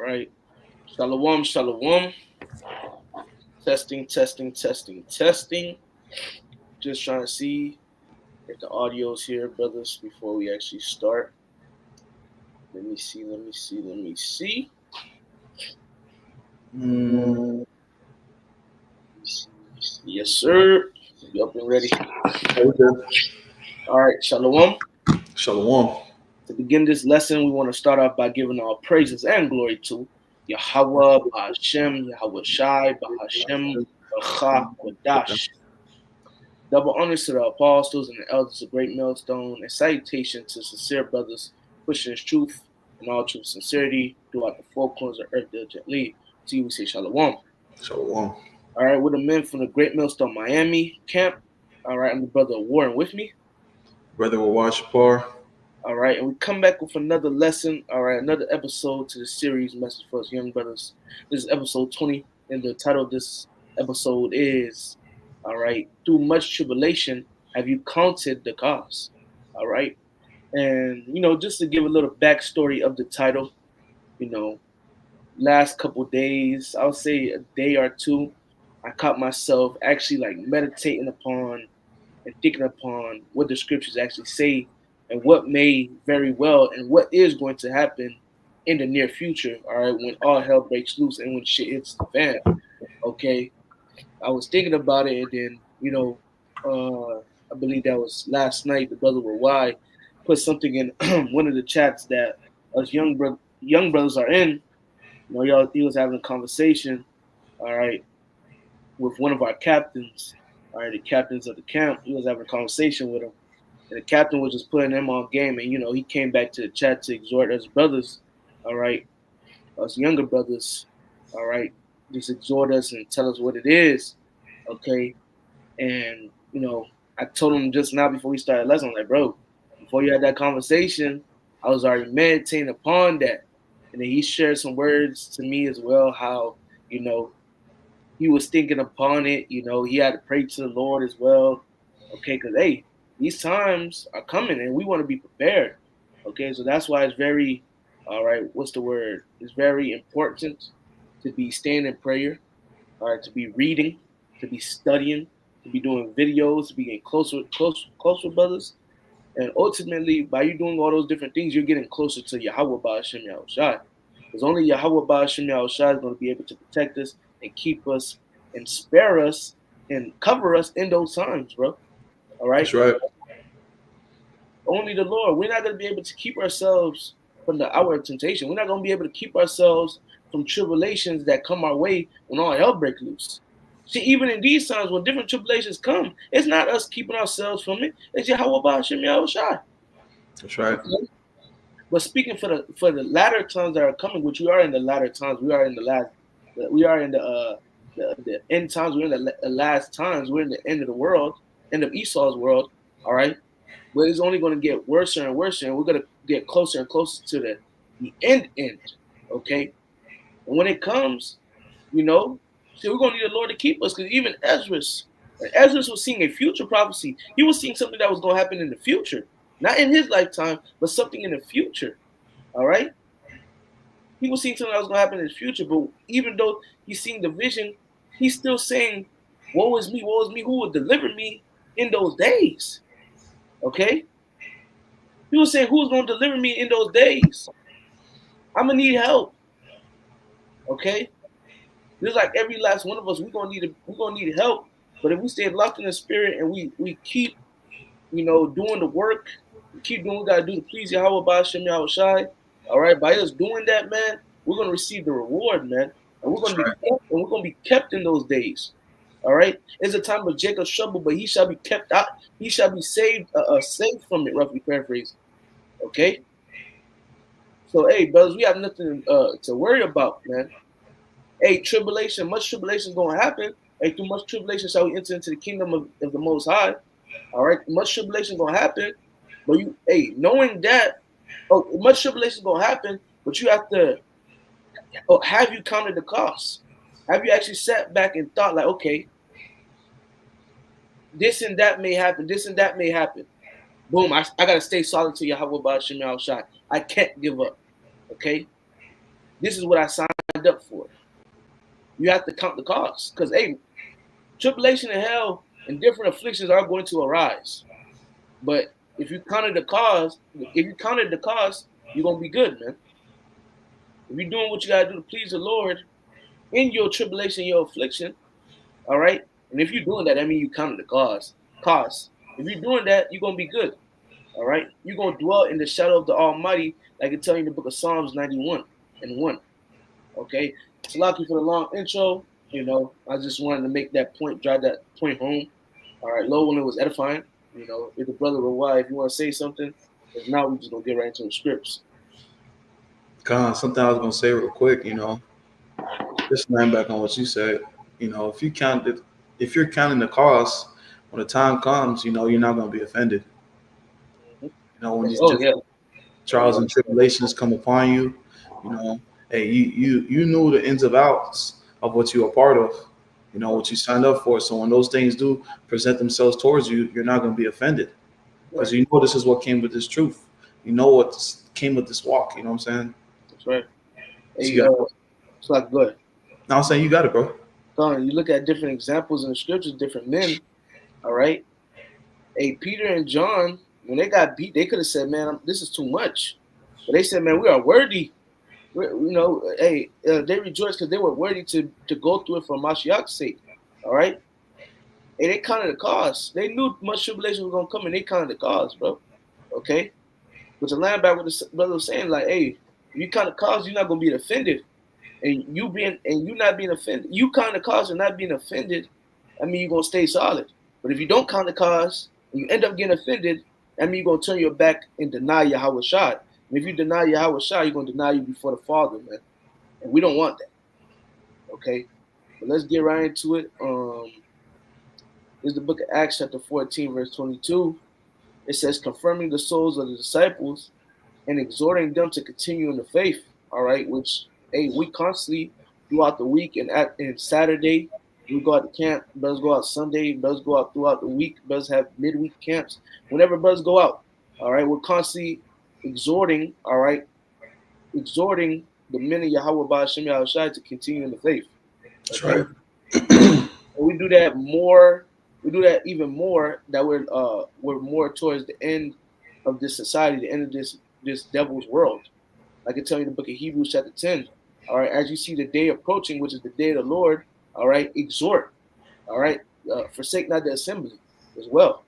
right. Shalom, shalom. Testing, testing, testing, testing. Just trying to see if the audio's here, brothers, before we actually start. Let me see, let me see, let me see. Mm, Yes, sir. You up and ready? okay. All right, shalom. Shalom. To begin this lesson, we want to start off by giving our praises and glory to Yahweh, Bahashem, Yahweh Shai, Bahashem, Bacha, Wadash. Double honors to the apostles and the elders of Great Millstone, and salutation to sincere brothers pushing his truth and all true sincerity throughout the four corners of earth diligently. To you we say shalom. Shalom. All right, we're the men from the Great Millstone Miami camp. All right, I'm the brother Warren with me. Brother Washapar. All right, and we come back with another lesson. All right, another episode to the series Message for Us Young Brothers. This is episode 20, and the title of this episode is, all right, through much tribulation, have you counted the cost? All right, and just to give a little backstory of the title, you know, last couple days, I would say a day or two, I caught myself actually like meditating upon and thinking upon what the scriptures actually say and what may very well and what is going to happen in the near future, all right, when all hell breaks loose and when shit hits the fan. Okay. I was thinking about it and then, I believe that was last night, the brother with Y put something in one of the chats that us young brothers are in. He was having a conversation, all right, with one of our captains, all right, the captains of the camp. He was having a conversation with him. And the captain was just putting him on game. And, he came back to the chat to exhort us brothers, all right, us younger brothers, all right, just exhort us and tell us what it is, okay? And, I told him just now before we started lesson, I'm like, bro, before you had that conversation, I was already meditating upon that. And then he shared some words to me as well, how, you know, he was thinking upon it, he had to pray to the Lord as well. Okay, because hey, these times are coming and we want to be prepared. Okay, so that's why it's very, all right, what's the word? It's very important to be staying in prayer, all right, to be reading, to be studying, to be doing videos, to be getting closer with brothers. And ultimately, by you doing all those different things, you're getting closer to Yahweh Ba'ashem Yahushai. Because only Yahweh Ba'ashem Yahushai is going to be able to protect us and keep us and spare us and cover us in those times, bro. All right? That's right. Only the Lord. We're not going to be able to keep ourselves from the hour of temptation. We're not going to be able to keep ourselves from tribulations that come our way when all hell breaks loose. See, even in these times when different tribulations come, it's not us keeping ourselves from it. It's Yahweh Ba'ashem Yahushai. That's right. Okay? But speaking for the latter times that are coming, which we are in the latter times, we are in the end times. We're in the last times. We're in the end of the world, end of Esau's world. All right, but it's only going to get worse and worse, and we're going to get closer and closer to the end. Okay, and when it comes, see, we're going to need the Lord to keep us, because even Ezra was seeing a future prophecy. He was seeing something that was going to happen in the future, not in his lifetime, but something in the future. All right, he was seeing something that was going to happen in the future. But even though he's seeing the vision, he's still saying, "Woe is me! Woe is me! Who will deliver me in those days?" Okay, he was saying, "Who's going to deliver me in those days? I'm gonna need help." Okay, just like every last one of us, we're gonna need help. But if we stay locked in the spirit and we keep, doing the work, we keep doing what we gotta do to please Yahweh Ba'ashem Yahweh Shai. All right, by us doing that, man, we're gonna receive the reward, man, and That's right. we're gonna be kept in those days. All right, it's a time of Jacob's trouble, but he shall be kept out. He shall be saved from it. Roughly paraphrased. Okay, so hey, brothers, we have nothing to worry about, man. Hey, much tribulation is gonna happen. Hey, through much tribulation shall we enter into the kingdom of the Most High. All right, much tribulation is gonna happen, but knowing that, much tribulation is gonna happen, but you have to, have you counted the cost? Have you actually sat back and thought like, okay, this and that may happen, this and that may happen. Boom, I gotta stay solid to Yahweh Ba'ashem Shai. I can't give up. Okay? This is what I signed up for. You have to count the cost. Because, hey, tribulation and hell and different afflictions are going to arise. But if you counted the cost, you're gonna be good, man. If you're doing what you gotta do to please the Lord in your tribulation, your affliction, all right. And if you're doing that, I mean you counted the cost. Cost. If you're doing that, you're gonna be good. All right. You're gonna dwell in the shadow of the Almighty, like it tells you in the book of Psalms 91 and 1. Okay. So lucky for the long intro. I just wanted to make that point, drive that point home. All right, low when it was edifying. If the brother or wife, you want to say something, if not, we just gonna get right into the scripts. Something I was gonna say real quick. Just laying back on what you said. If you're counting the cost, when the time comes, you're not gonna be offended. When these Oh yeah, trials and tribulations come upon you, hey, you knew the ins and outs of what you are part of, what you signed up for. So when those things do present themselves towards you, you're not going to be offended because you know this is what came with this truth. You know what came with this walk. You know what I'm saying? That's right. Hey, So so like, go ahead. now I'm saying you got it, bro. You look at different examples in the scriptures, different men. All right. Hey, Peter and John, when they got beat, they could have said, "Man, this is too much," but they said, "Man, we are worthy." They rejoiced because they were worthy to go through it for Mashiach's sake. All right. Hey, they counted the cost. They knew much tribulation was gonna come, and they counted the cost, bro. Okay. But the linebacker, what the brother was saying, like, hey, if you count the cost, you're not gonna be offended, and you not being offended, you count the cost and not being offended. I mean, you're gonna stay solid. But if you don't count the cost and you end up getting offended, I mean, you're gonna turn your back and deny Yahweh Shai. And if you deny Yahweh Shai, you're gonna deny you before the Father, man. And we don't want that. Okay. But let's get right into it. This is the book of Acts, chapter 14, verse 22. It says, confirming the souls of the disciples and exhorting them to continue in the faith. All right, which we constantly throughout the week and Saturday we go out to camp. Brothers go out Sunday. Brothers go out throughout the week. Brothers have midweek camps. Whenever brothers go out, all right, we're constantly exhorting. All right, exhorting the men of Yahweh Ba'ashem Yahushai to continue in the faith. That's Okay? right. And we do that more. We do that even more. That we're more towards the end of this society, the end of this devil's world. Like I tell you in the book of Hebrews chapter 10. All right, as you see the day approaching, which is the day of the Lord, all right, exhort. All right, forsake not the assembly as well.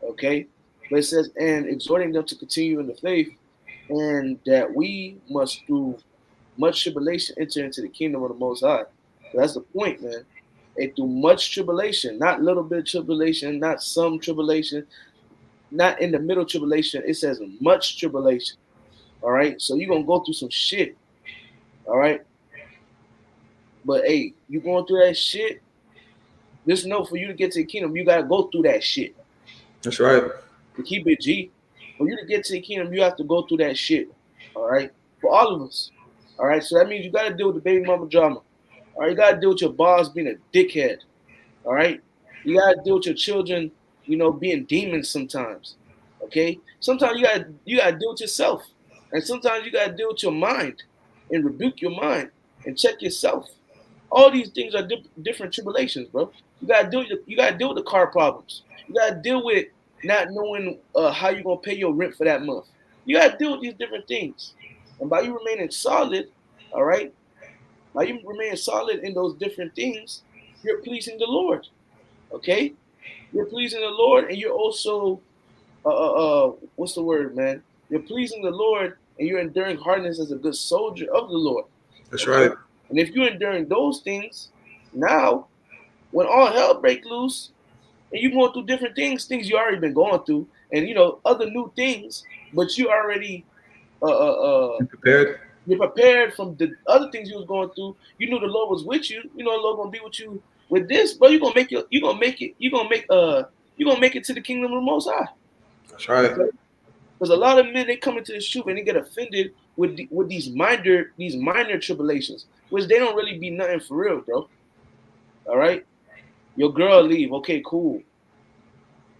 Okay, but it says, and exhorting them to continue in the faith, and that we must through much tribulation enter into the kingdom of the Most High. So that's the point, man. And through much tribulation, not little bit of tribulation, not some tribulation, not in the middle tribulation. It says much tribulation. All right, so you're gonna go through some shit. All right, but hey, you going through that shit. Just know for you to get to the kingdom, you gotta go through that shit. That's right. To keep it G, for you to get to the kingdom, you have to go through that shit. All right, for all of us. All right, so that means you gotta deal with the baby mama drama. All right, you gotta deal with your boss being a dickhead. All right, you gotta deal with your children, being demons sometimes. Okay, sometimes you gotta deal with yourself, and sometimes you gotta deal with your mind and rebuke your mind and check yourself. All these things are different tribulations, bro. You gotta deal with the car problems. You gotta deal with not knowing how you're gonna pay your rent for that month. You gotta deal with these different things, and by you remaining solid, all right, by you remaining solid in those different things, you're pleasing the Lord. Okay, you're pleasing the Lord, and you're also what's the word, man? You're pleasing the Lord, and you're enduring hardness as a good soldier of the Lord. That's Okay, right. and if you're enduring those things, now when all hell break loose, and you're going through different things you already been going through, and other new things, but you already You prepared? you're prepared from the other things you was going through. You knew the Lord was with you. You know the Lord gonna be with you with this, but you're gonna make it to the kingdom of the Most High. That's right. Okay, because a lot of men they come into this truth and they get offended with these minor tribulations, which they don't really be nothing for real, bro. All right, your girl leave. Okay, cool.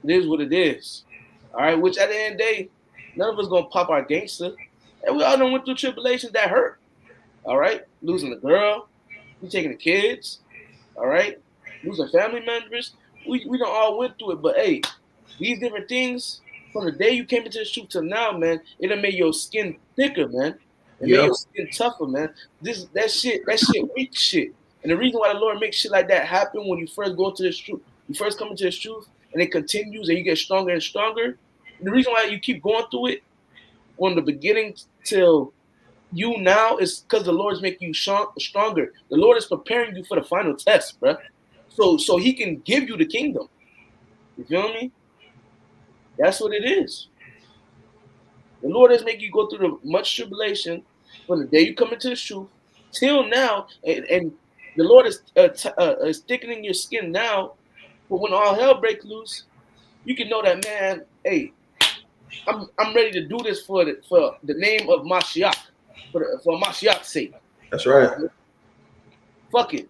It is what it is. All right, which at the end of the day, none of us gonna pop our gangster, and we all done went through tribulations that hurt. All right, losing the girl, you taking the kids. All right, losing family members. We don't all went through it, but hey, these different things from the day you came into the truth till now, man, it done made your skin thicker, man. It made Yep, your skin tougher, man. That shit weak shit. And the reason why the Lord makes shit like that happen when you first go to this truth, you first come into this truth, and it continues and you get stronger and stronger. The reason why you keep going through it from the beginning till you now is because the Lord is making you stronger. The Lord is preparing you for the final test, bruh. So He can give you the kingdom. You feel me? That's what it is. The Lord is making you go through the much tribulation from the day you come into the truth till now, and the Lord is thickening your skin now. But when all hell breaks loose, you can know that, man. Hey, I'm ready to do this for the name of Mashiach, for Mashiach's sake. that's right. Fuck it.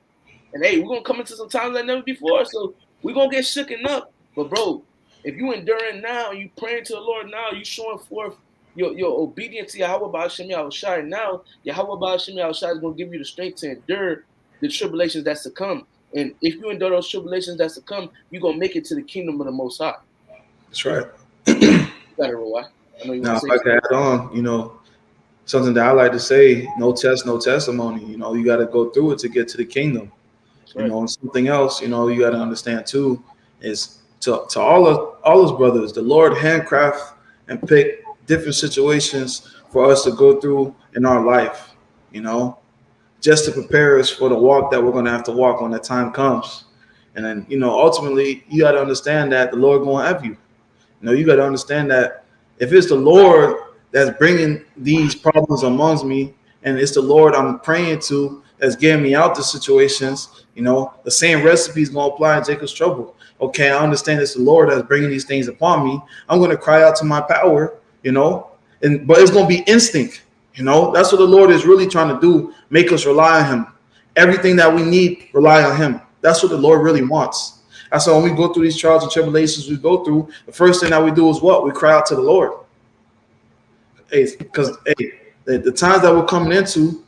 And hey, we're gonna come into some times like never before, so we're gonna get shooken up. But bro, if you enduring now, you praying to the Lord now, you showing forth your obedience to Yahweh Ba'ashem Yahushai now, Yahweh Ba'ashem Yahushai is gonna give you the strength to endure the tribulations that's to come. And if you endure those tribulations that's to come, you're gonna make it to the kingdom of the Most High. That's right. You got it, Roy. I know you want Now, to if say I could something. add on, something that I like to say: no test, no testimony. You got to go through it to get to the kingdom. That's right. And something else, you got to understand too is to all his brothers, the Lord handcraft and pick different situations for us to go through in our life, you know, just to prepare us for the walk that we're going to have to walk when the time comes. And then, ultimately, you got to understand that the Lord going to have you. You got to understand that if it's the Lord that's bringing these problems amongst me, and it's the Lord I'm praying to that's getting me out the situations, the same recipe is going to apply in Jacob's trouble. Okay, I understand it's the Lord that's bringing these things upon me. I'm going to cry out to my power, but it's going to be instinct. That's what the Lord is really trying to do, make us rely on Him. Everything that we need, rely on Him. That's what the Lord really wants. That's why when we go through these trials and tribulations we go through, the first thing that we do is what? We cry out to the Lord. Hey, because the times that we're coming into,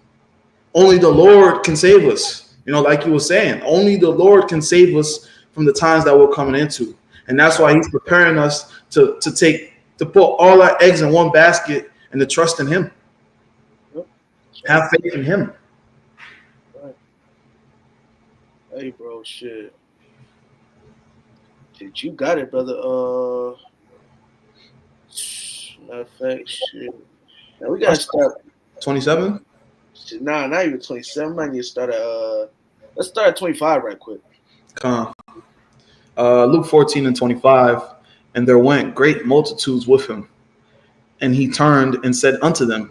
only the Lord can save us. Like you were saying, only the Lord can save us from the times that we're coming into. And that's why He's preparing us to put all our eggs in one basket and to trust in Him. Yep. Have faith in Him. Right. Hey, bro, shit. Shit, you got it, brother. Matter of fact, shit. Now we gotta start. 27? Shit, nah, not even 27. Might need to start at let's start at 25 right quick. Come. Luke 14 and 25. And there went great multitudes with Him. And He turned and said unto them,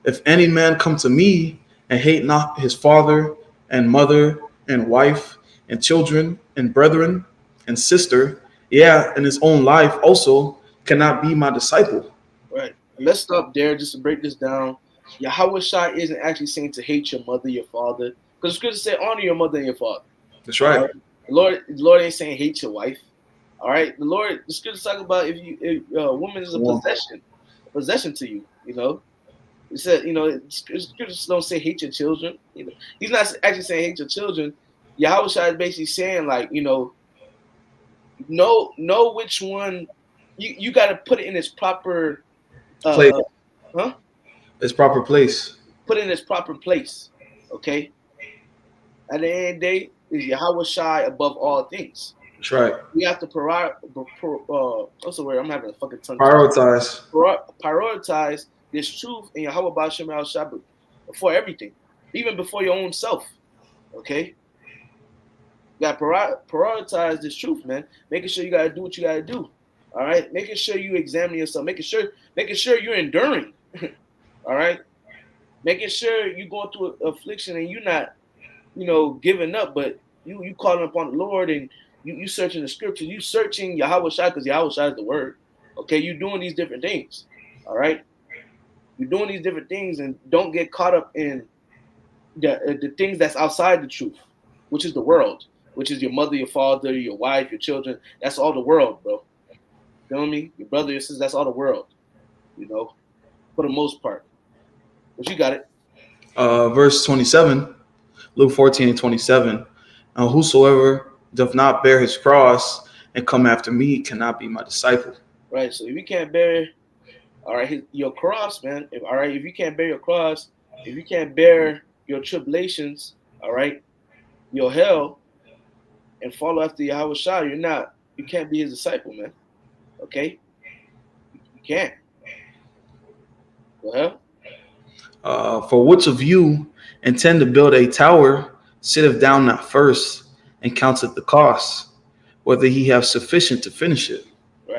if any man come to me and hate not his father and mother and wife and children and brethren and sister, and his own life also, cannot be my disciple. Right. And let's stop there just to break this down. Yahweh Shai isn't actually saying to hate your mother, your father. Because the scripture say honor your mother and your father. That's right. Right? The Lord ain't saying hate your wife. All right. The scripture talk about if a woman is a possession to you, It said, scriptures don't say hate your children. He's not actually saying hate your children. Yahweh Shai is basically saying like, know which one you got to put it in its proper Place. huh? Its proper place. Put it in its proper place. Okay. At the end of the day, is Yahweh Shai above all things. That's right. We have to what's the word? I'm having a fucking tongue Prioritize. prioritize this truth in Yahweh Ba'ashem Al Shabbat before everything, even before your own self. Okay. You got to prioritize this truth, man. Making sure you got to do what you got to do. All right. Making sure you examine yourself. Making sure you're enduring. All right. Making sure you're going through affliction and you're not, giving up, but you calling upon the Lord and you searching the scriptures. You searching Yahweh Shai because Yahweh Shai is the word. Okay. You're doing these different things. All right. You're doing these different things and don't get caught up in the things that's outside the truth, which is the world, which is your mother, your father, your wife, your children. That's all the world, bro. Feel me? Your brother, your sister, that's all the world, for the most part. But you got it. Verse 27, Luke 14 and 27. Whosoever doth not bear his cross and come after me cannot be my disciple. Right. So if you can't bear, all right, your cross, man. All right, if you can't bear your cross, if you can't bear your tribulations, all right, your hell, and follow after Yahweh Shah, you can't be his disciple, man. Okay, you can't. Well, For which of you intend to build a tower, sitteth down not first, and counteth the cost, whether he have sufficient to finish it.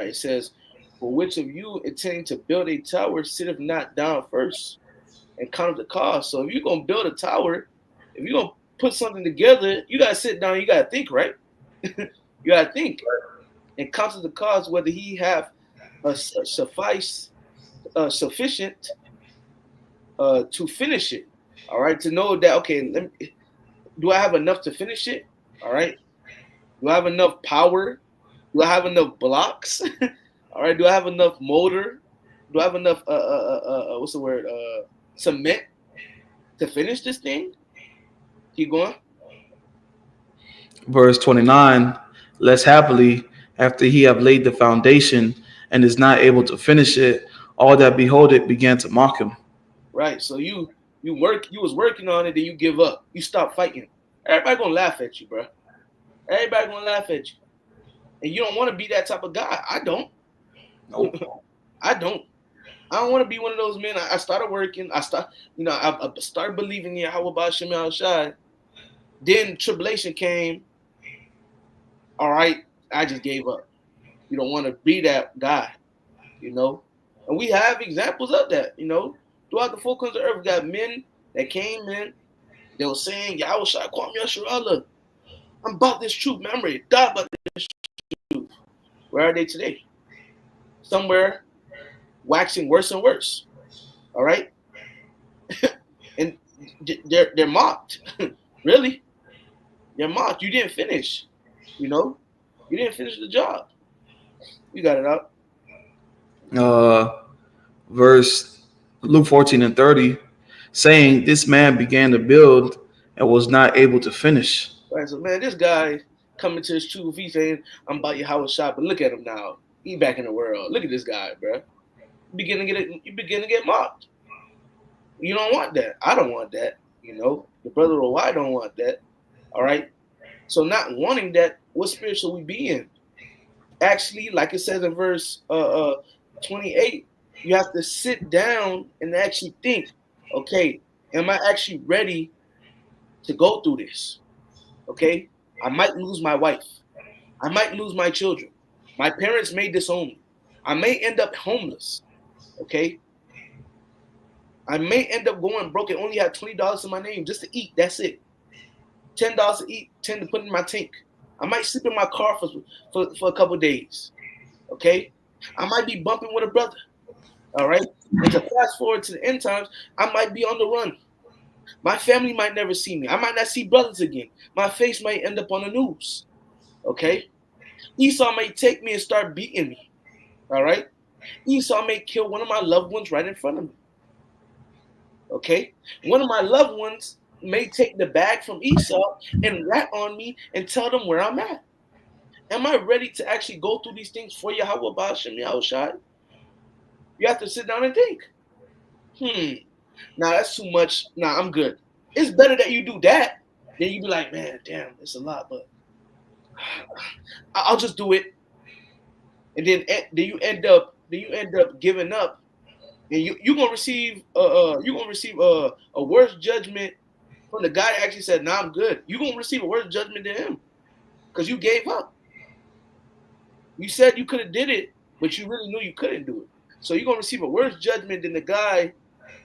right. It says, for which of you intending to build a tower sitteth not down first and count the cost. So if you're gonna build a tower, if you're gonna put something together, you gotta sit down. You gotta think, right? You gotta think and count the cost whether he have sufficient to finish it. All right, to know that okay, do I have enough to finish it? All right, do I have enough power? Do I have enough blocks? All right, do I have enough motor? Do I have enough what's the word cement to finish this thing? Keep going. Verse 29, less happily, after he have laid the foundation and is not able to finish it, all that behold it began to mock him. Right. So you was working on it, then you give up. You stop fighting. Everybody gonna laugh at you, bro. Everybody gonna laugh at you, and you don't want to be that type of guy. I don't. Nope. I don't. I don't want to be one of those men. I started working. I started believing in Yahweh Ba'Shem Yahushai. Then tribulation came. All right, I just gave up. You don't want to be that guy, you know. And we have examples of that, you know. Throughout the four corners of the earth, we got men that came in. They were saying, Yahweh Shai, call me Yasharallah. I'm about this truth, man. I'm ready to die about this truth. Where are they today? Somewhere waxing worse and worse. All right? And they're mocked. Really? They're mocked. You didn't finish. You know? You didn't finish the job. You got it out. Verse Luke 14 and 30, saying, this man began to build and was not able to finish. Right. So man, this guy coming to his truth, he's saying, I'm about your house shop, but look at him now. He back in the world. Look at this guy, bro. You begin to get mocked. You don't want that. I don't want that. You know, the brother or I don't want that. All right. So not wanting that, what spirit should we be in? Actually, like it says in verse 28, you have to sit down and actually think, okay, am I actually ready to go through this? Okay, I might lose my wife. I might lose my children. My parents may disown me. I may end up homeless. Okay, I may end up going broke and only have $20 in my name just to eat. That's it. $10 to eat, 10 to put in my tank. I might sleep in my car for a couple of days. Okay, I might be bumping with a brother. All right, and to fast forward to the end times, I might be on the run. My family might never see me. I might not see brothers again. My face might end up on the news. Okay? Esau may take me and start beating me. All right? Esau may kill one of my loved ones right in front of me. Okay? One of my loved ones may take the bag from Esau and rat on me and tell them where I'm at. Am I ready to actually go through these things for Yahweh Ba'Shem Yahushai? You have to sit down and think. Nah, that's too much. Nah, I'm good. It's better that you do that than you be like, man, damn, it's a lot, but I'll just do it. And then you end up giving up, and you're gonna receive a worse judgment from the guy that actually said, nah, I'm good. You're gonna receive a worse judgment than him because you gave up. You said you could have did it, but you really knew you couldn't do it. So you're gonna receive a worse judgment than the guy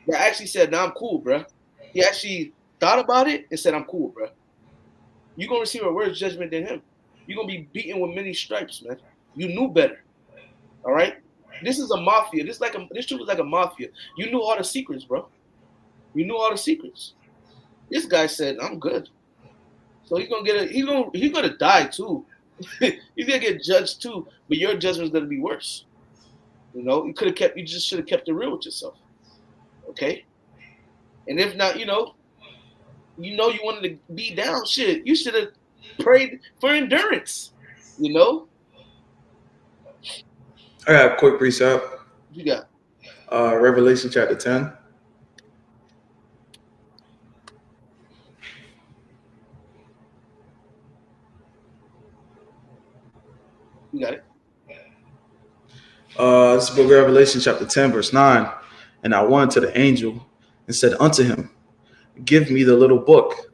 that actually said, nah, I'm cool, bro. He actually thought about it and said, I'm cool, bro. You're going to receive a worse judgment than him. You're going to be beaten with many stripes, man. You knew better. All right? This is a mafia. This truth is like a mafia. You knew all the secrets, bro. You knew all the secrets. This guy said, I'm good. So he's gonna die too. He's gonna get judged too, but your judgment's gonna be worse. You know, you just should have kept it real with yourself. Okay? And if not, you wanted to be down, shit, you should have prayed for endurance. You know, I got a quick precept. you got, Revelation chapter 10. you got it. This is book of Revelation chapter 10, verse 9. And I went to the angel and said unto him, give me the little book.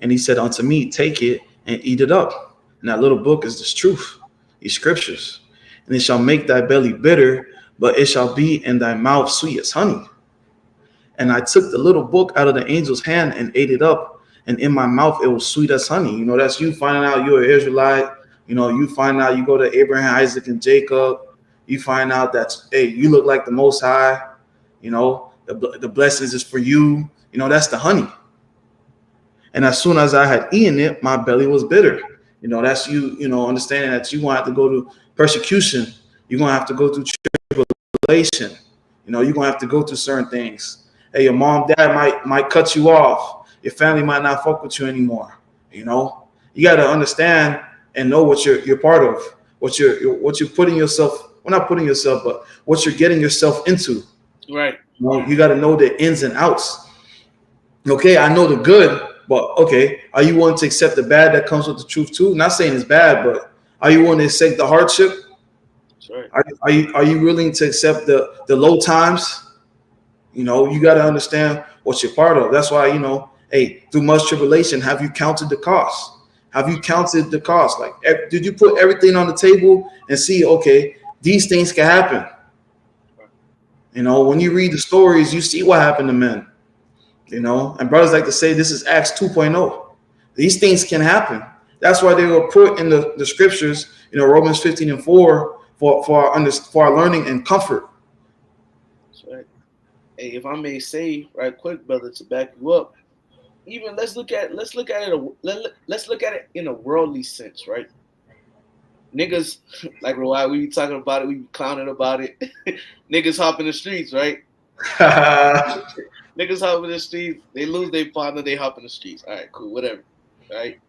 And he said unto me, take it and eat it up. And that little book is this truth, these scriptures. And it shall make thy belly bitter, but it shall be in thy mouth sweet as honey. And I took the little book out of the angel's hand and ate it up. And in my mouth, it was sweet as honey. You know, that's you finding out you're an Israelite. You know, you find out you go to Abraham, Isaac, and Jacob. You find out that, hey, you look like the Most High. You know, the blessings is for you. You know, that's the honey. And as soon as I had eaten it, my belly was bitter. You know, that's understanding that you're going to have to go to persecution. You're going to have to go through tribulation. You know, you're going to have to go through certain things. Hey, your mom, dad might cut you off. Your family might not fuck with you anymore. You know, you got to understand and know what you're part of, what you're putting yourself, well, not putting yourself, but what you're getting yourself into. Right. You know, you got to know the ins and outs. Okay, I know the good, but okay, are you willing to accept the bad that comes with the truth too? Not saying it's bad, but are you willing to accept the hardship? That's right. Are you willing to accept the low times? You know, you got to understand what you're part of. That's why, hey, through much tribulation, have you counted the cost? Have you counted the cost? Like, did you put everything on the table and see, okay, these things can happen? You know, when you read the stories, you see what happened to men. You know, and brothers like to say this is Acts 2.0. These things can happen. That's why they were put in the scriptures, Romans 15:4 for our learning and comfort. That's right. Hey, if I may say right quick, brother, to back you up, even let's look at it in a worldly sense, right? Niggas, like why we be talking about it, we be clowning about it. Niggas hop in the streets, right? Niggas hop in the streets, they lose their partner, they hop in the streets. All right, cool, whatever. Right?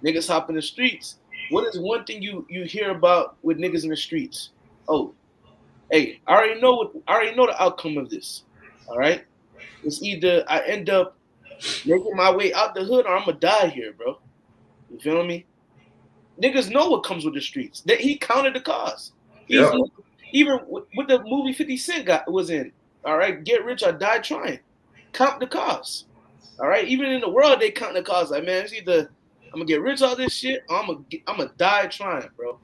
Niggas hop in the streets. What is one thing you hear about with niggas in the streets? Oh, hey, I already know the outcome of this. All right? It's either I end up making my way out the hood or I'm gonna die here, bro. You feel me? Niggas know what comes with the streets. He counted the cost. He's Yep. even with the movie 50 Cent was in. All right, Get Rich or Die Trying. Count the cost. All right, even in the world they count the cost. Like, man, it's either I'm gonna get rich out of this shit or I'm gonna die trying, bro.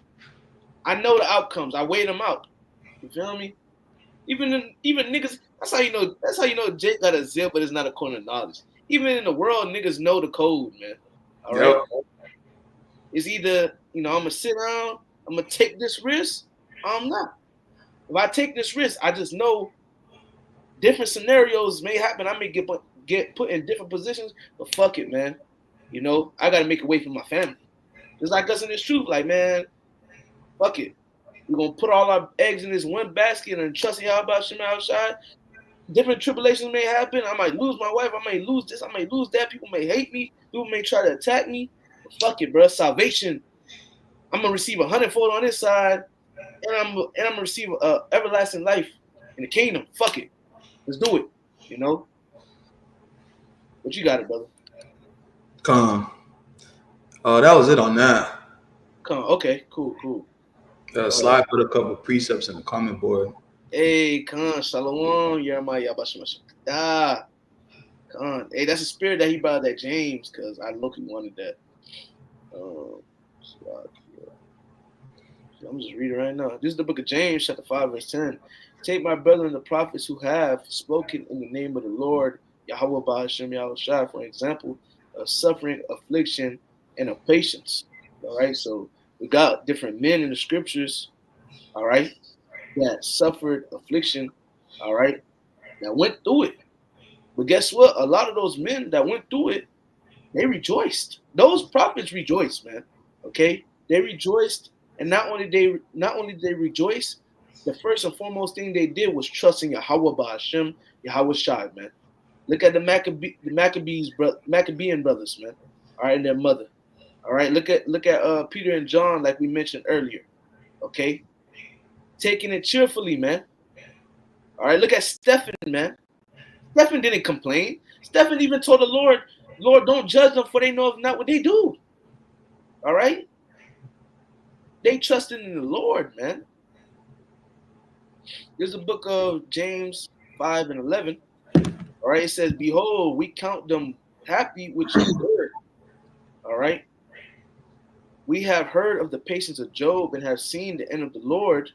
I know the outcomes. I weighed them out. You feel me? Even niggas. That's how you know. That's how you know Jake got a zip, but it's not a corner of knowledge. Even in the world, niggas know the code, man. All right. Yep. It's either I'm gonna sit down, I'm gonna take this risk, or I'm not. If I take this risk, I just know different scenarios may happen. I may get put in different positions, but fuck it, man. I gotta make a way for my family. Just like us in this truth, like, man, fuck it. We're gonna put all our eggs in this one basket and trust y'all about Shema outside. Different tribulations may happen. I might lose my wife. I may lose this. I may lose that. People may hate me. People may try to attack me. But fuck it, bro. Salvation. I'm gonna receive 100-fold on this side, and I'm gonna receive everlasting life in the kingdom. Fuck it. Let's do it. What you got it, brother? Come. That was it on that. Come on. Okay. Cool. Sly put a couple precepts in the comment board. Hey, Khan, Shalom, Yeremiah, Yabashimashah. Khan. Hey, that's a spirit that he brought that James, because I low-key wanted that. I'm just reading right now. This is the book of James, chapter 5, verse 10. Take my brethren, the prophets who have spoken in the name of the Lord, Yahweh Ba'ashem Yahushua, for example, of suffering, affliction, and of patience. All right, so we got different men in the scriptures, all right, that suffered affliction, all right, that went through it. But guess what? A lot of those men that went through it, they rejoiced. Those prophets rejoiced, man. Okay, they rejoiced, and not only did they rejoice, the first and foremost thing they did was trusting Yahweh Ba'ashem, Yahweh Shai, man. Look at the Maccabean brothers, man. All right, and their mother. All right, look at Peter and John, like we mentioned earlier. Okay, taking it cheerfully, man. All right, look at Stephen, man. Stephen didn't complain. Stephen even told the Lord, Lord, don't judge them, for they know not what they do. All right, they trusted in the Lord, man. There's a book of James 5:11. All right, it says, "Behold, we count them happy which endure." All right, we have heard of the patience of Job and have seen the end of the Lord,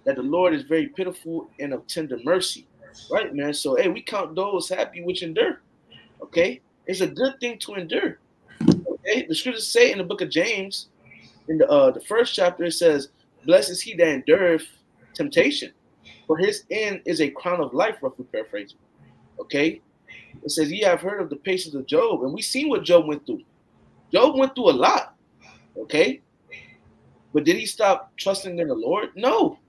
that the Lord is very pitiful and of tender mercy. Right, man. So, hey, we count those happy which endure. Okay, it's a good thing to endure. Okay, the scriptures say in the book of James, in the first chapter, it says, "Blessed is he that endureth temptation, for his end is a crown of life." Roughly paraphrasing. Okay, it says, "Ye have heard of the patience of Job," and we seen what Job went through. Job went through a lot. Okay, but did he stop trusting in the Lord? No.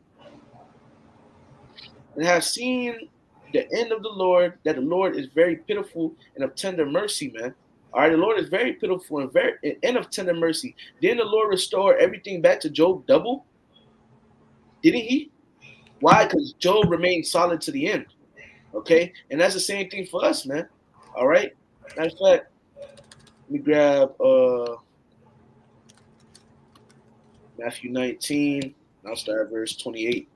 And have seen the end of the Lord, that the Lord is very pitiful and of tender mercy, man. All right, the Lord is very pitiful and of tender mercy. Didn't the Lord restore everything back to Job double? Didn't he? Why? Because Job remained solid to the end. Okay, and that's the same thing for us, man. All right. Matter of fact, let me grab Matthew 19. I'll start at verse 28.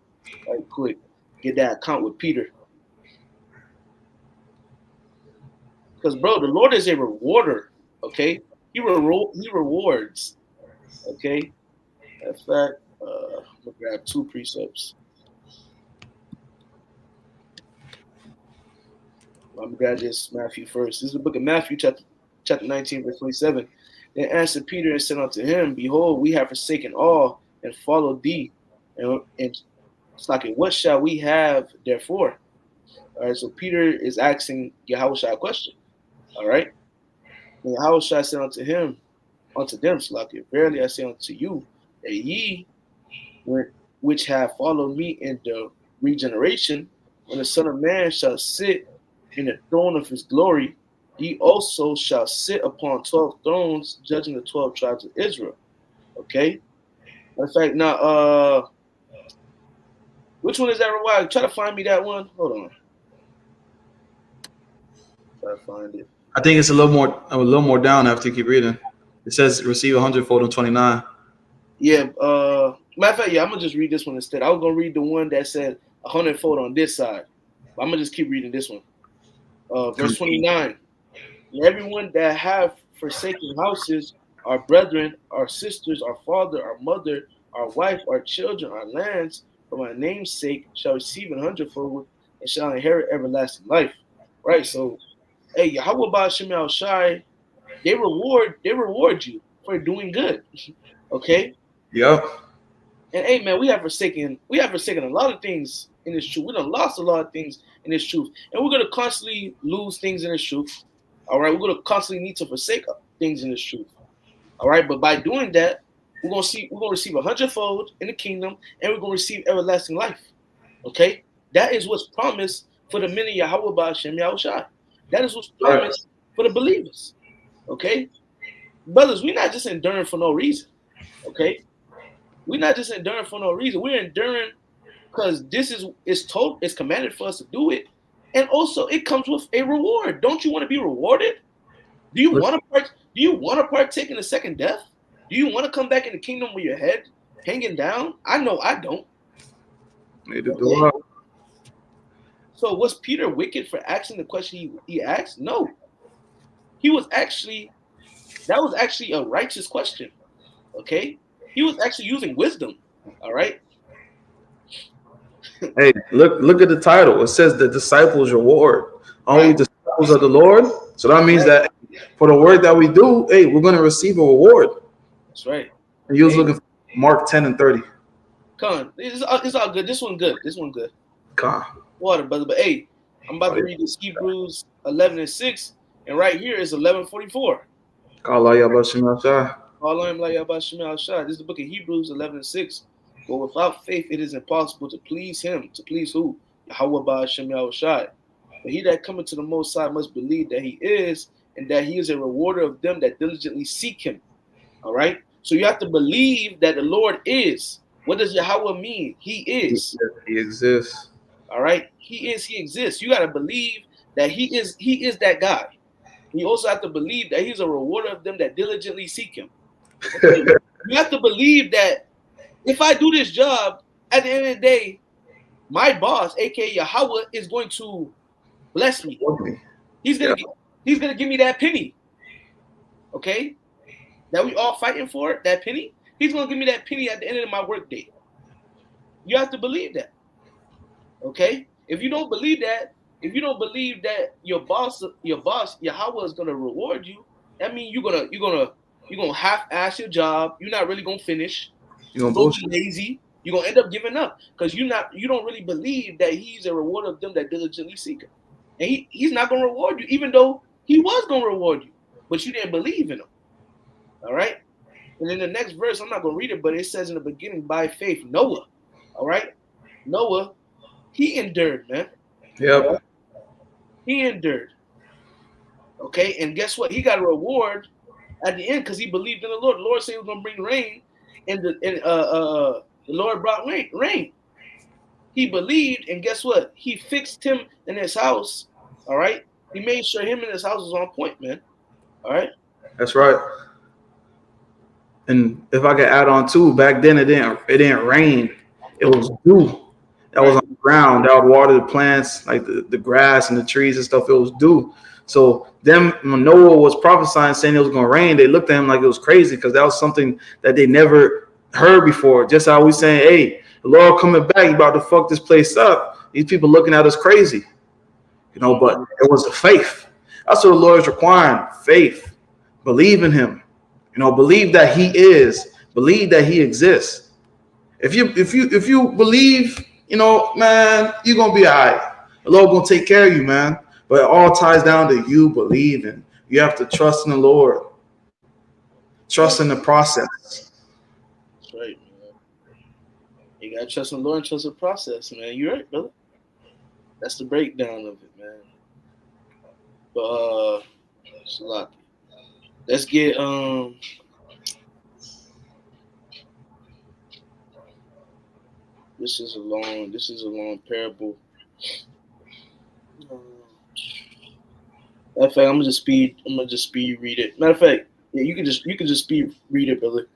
Right quick. Get that account with Peter. Because, bro, the Lord is a rewarder. Okay, he rewards. Okay. In fact, I'm gonna grab two precepts. I'm gonna grab this Matthew first. This is the book of Matthew, chapter 19, verse 27. Then answered Peter and said unto him, Behold, we have forsaken all and followed thee. And it's like, what shall we have therefore? All right, so Peter is asking Yahweh a question. All right. And Yahweh said unto them, Slakia, verily I say unto you, that ye which have followed me in the regeneration, when the Son of Man shall sit in the throne of his glory, ye also shall sit upon 12 thrones, judging the 12 tribes of Israel. Okay? In fact, now, which one is that required? Try to find me that one. Hold on. Try to find it. I think it's a little more down after you keep reading. It says receive 100-fold in 29. Yeah, matter of fact, yeah, I'm gonna just read this one instead. I was gonna read the one that said 100-fold on this side. But I'm gonna just keep reading this one. Verse 29. And everyone that have forsaken houses, our brethren, our sisters, our father, our mother, our wife, our children, our lands, for my name's sake, shall receive 100-fold and shall inherit everlasting life. Right. So, hey, Yahweh Ba'Shem Al Shai, they reward you for doing good. Okay. Yep. And hey, man, we have forsaken a lot of things in this truth. We done lost a lot of things in this truth, and we're gonna constantly lose things in this truth. All right, we're gonna constantly need to forsake things in this truth. All right, but by doing that, we're gonna receive 100-fold in the kingdom, and we're gonna receive everlasting life. Okay, that is what's promised for the men of Yahweh Ba'Shem Yahushai. That is what's Right. promised for the believers. Okay, brothers, we're not just enduring for no reason. Okay, we're not just enduring for no reason. We're enduring because this is it's commanded for us to do it, and also it comes with a reward. Don't you want to be rewarded? Do you Look, want to do you want to partake in the second death? Do you want to come back in the kingdom with your head hanging down? I know I don't. need to do Okay. up. So was Peter wicked for asking the question he asked? No. He was actually that was actually a righteous question. Okay. He was actually using wisdom. All right. Hey, look at the title. It says the disciples reward. Are we Right. disciples of the Lord? So that means Right. that for the work that we do, hey, we're gonna receive a reward. That's right. And you was Hey, looking for Mark 10 and 30. come on. It's all good. This one good. This one good. God. Water, brother. But hey, I'm about Oh, to yeah. read this Hebrews 11 and 6, and right here is 11:44. Allah Yabashim Yashai. This is the book of Hebrews 11 and 6. For without faith it is impossible to please him. To please who? Yahweh Ba'Shem Yahushai. But he that cometh to the Most High must believe that he is, and that he is a rewarder of them that diligently seek him. All right. So you have to believe that the Lord is. What does Yahweh mean? He is. He exists. All right. He is. He exists. You got to believe that he is. He is that God. You also have to believe that he's a rewarder of them that diligently seek him. Okay. You have to believe that if I do this job, at the end of the day, my boss, aka Yahweh, is going to bless me. He's Yeah. gonna he's gonna give me that penny. Okay, that we all fighting for, that penny. He's gonna give me that penny at the end of my workday. You have to believe that. Okay, if you don't believe that, if you don't believe that your boss Yahweh is gonna reward you, that means you're gonna half-ass your job. You're not really gonna finish. You gonna You're gonna be bullshit? lazy. You're gonna end up giving up because you don't really believe that he's a rewarder of them that diligently seek him. And he's not gonna reward you, even though he was gonna reward you, but you didn't believe in him. All right. And in the next verse, I'm not gonna read it, but it says in the beginning, by faith, Noah. All right. Noah, he endured, man. All right? Yep. He endured. Okay. And guess what? He got a reward at the end because he believed in the Lord. The Lord said he was gonna bring rain, and the Lord brought rain. He believed, and guess what? He fixed him in his house. All right. He made sure him and his house was on point, man. All right. That's right. And if I could add on too, back then it didn't rain. It was dew that was Right. on the ground that would water the plants, like the grass and the trees and stuff. It was dew. So them when Noah was prophesying saying it was gonna rain, they looked at him like it was crazy because that was something that they never heard before. Just how we saying, hey, the Lord coming back, you about to fuck this place up. These people looking at us crazy. But Mm-hmm. it was the faith. That's what the Lord is requiring. Faith. Believe in him. Believe that he is. Believe that he exists. If you believe, man, you're gonna be all right. The Lord gonna take care of you, man. But it all ties down to you believing. You have to trust in the Lord. Trust in the process. That's right, man. You gotta trust in the Lord and trust the process, man. You're right, brother. That's the breakdown of it, man. But Salaki. Let's get this is a long parable. Matter of fact, I'm gonna just speed read it. Matter of fact, yeah, you can just speed read it, brother.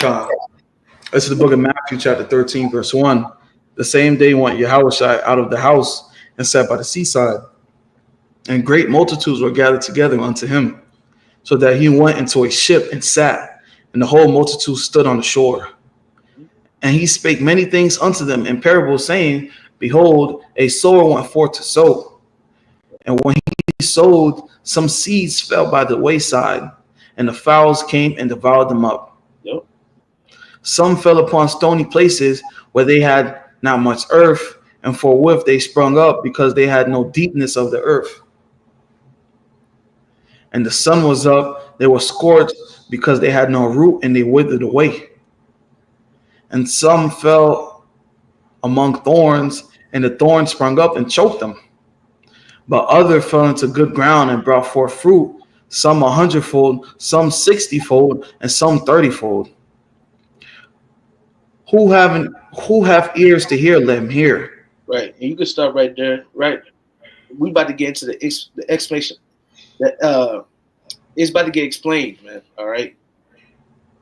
Uh, this is the book of Matthew, chapter 13, verse 1. The same day went Yahushua out of the house and sat by the seaside, and great multitudes were gathered together unto him, so that he went into a ship and sat, and the whole multitude stood on the shore. And he spake many things unto them in parables, saying, behold, a sower went forth to sow. And when he sowed, some seeds fell by the wayside, and the fowls came and devoured them up. Yep. Some fell upon stony places where they had not much earth, and forthwith they sprung up because they had no deepness of the earth. And the sun was up, they were scorched because they had no root, and they withered away. And some fell among thorns, and the thorns sprung up and choked them. But others fell into good ground and brought forth fruit, some 100-fold, some 60-fold, and some 30-fold. Who have ears to hear, let him hear. Right. And you can stop right there. Right. We about to get into the explanation. That it's about to get explained, man. All right.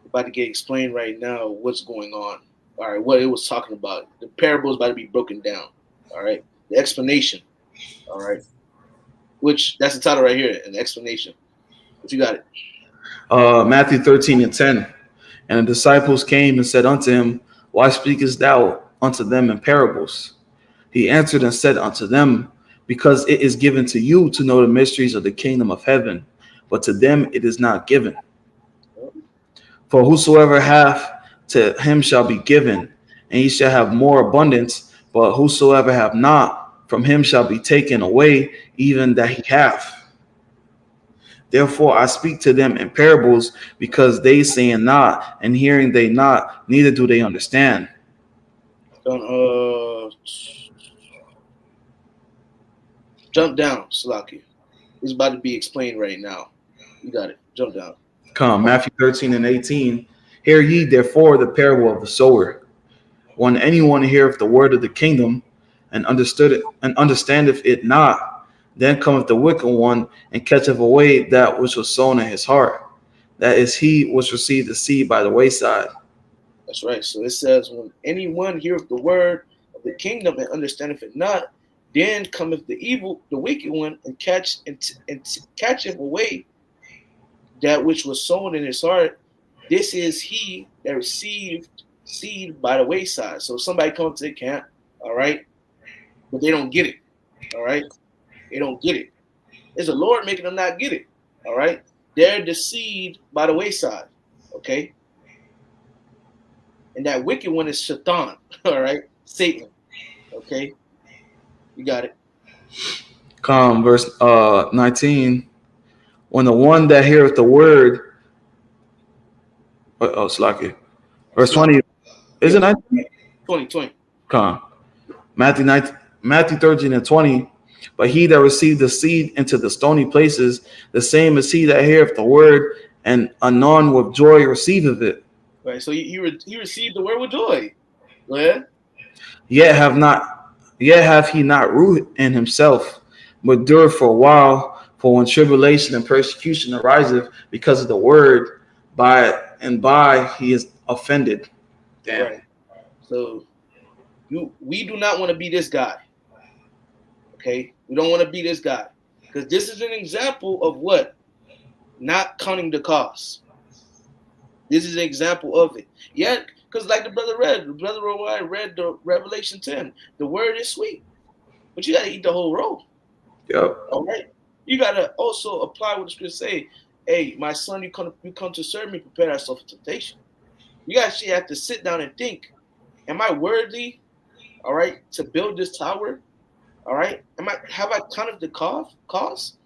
About to get explained right now what's going on. All right, what it was talking about. The parable is about to be broken down. All right. The explanation. All right. Which that's the title right here, an explanation. But you got it. Matthew 13 and 10. And the disciples came and said unto him, why speakest thou unto them in parables? He answered and said unto them, because it is given to you to know the mysteries of the kingdom of heaven, but to them it is not given. For whosoever hath, to him shall be given, and he shall have more abundance. But whosoever have not, from him shall be taken away even that he hath. Therefore I speak to them in parables, because they saying not, and hearing they not, neither do they understand. Uh, Jump down, Salaki. It's about to be explained right now. You got it. Jump down. Come, Matthew 13 and 18. Hear ye therefore the parable of the sower. When anyone heareth the word of the kingdom and understood it and understandeth it not, then cometh the wicked one and catcheth away that which was sown in his heart. That is he which received the seed by the wayside. That's right. So it says, when anyone heareth the word of the kingdom and understandeth it not, then cometh the wicked one, and catcheth away that which was sown in his heart. This is he that received seed by the wayside. So somebody comes to the camp, all right, but they don't get it, all right. They don't get it. It's the Lord making them not get it, all right. They're the seed by the wayside, okay. And that wicked one is Shaitan, all right, Satan, okay. You got it. Come, verse 19. When the one that heareth the word, Slaki. Verse It's not, 20, is yeah, it 19? 2020. Come. Matthew 19, Matthew 13 and 20. But he that received the seed into the stony places, the same as he that heareth the word, and anon with joy receiveth it. Right. So he received the word with joy. Go ahead. Yet have not, yet hath he not root in himself, but endure for a while. For when tribulation and persecution ariseth because of the word, by he is offended. Damn. Right. So we do not want to be this guy. Okay. We don't want to be this guy. Because this is an example of what? Not counting the cost. This is an example of it. Yeah, because like the brother read the Revelation 10. The word is sweet, but you gotta eat the whole roll. Yep. All right. You gotta also apply what the scripture say. Hey, my son, you come to serve me, prepare thyself for temptation. You actually have to sit down and think, am I worthy, all right, to build this tower? All right. Have I counted the cost?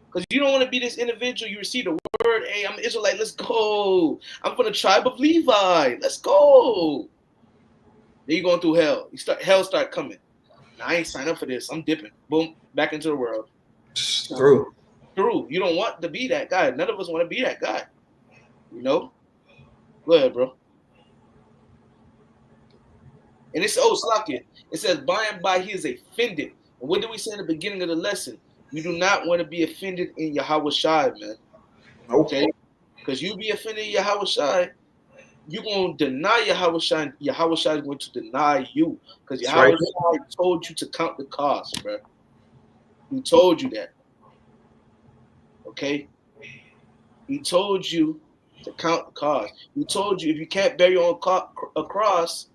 Because you don't want to be this individual. You receive the word, hey, I'm an Israelite, let's go. I'm from the tribe of Levi. Let's go. Then you're going through hell. Hell start coming. Now, I ain't signed up for this. I'm dipping. Boom, back into the world. True. True. You don't want to be that guy. None of us want to be that guy. You know? Go ahead, bro. And it's Slakia. It says, by and by he is offended. And what did we say in the beginning of the lesson? You do not want to be offended in Yahweh Shai, man. Nope. Okay? Because you be offended in Yahweh Shai, you're going to deny Yahweh Shai. Yahweh Shai is going to deny you. Because That's Yahweh right. Shai told you to count the cost, bro. He told you that. Okay? He told you to count the cost. He told you if you can't bear your own cross,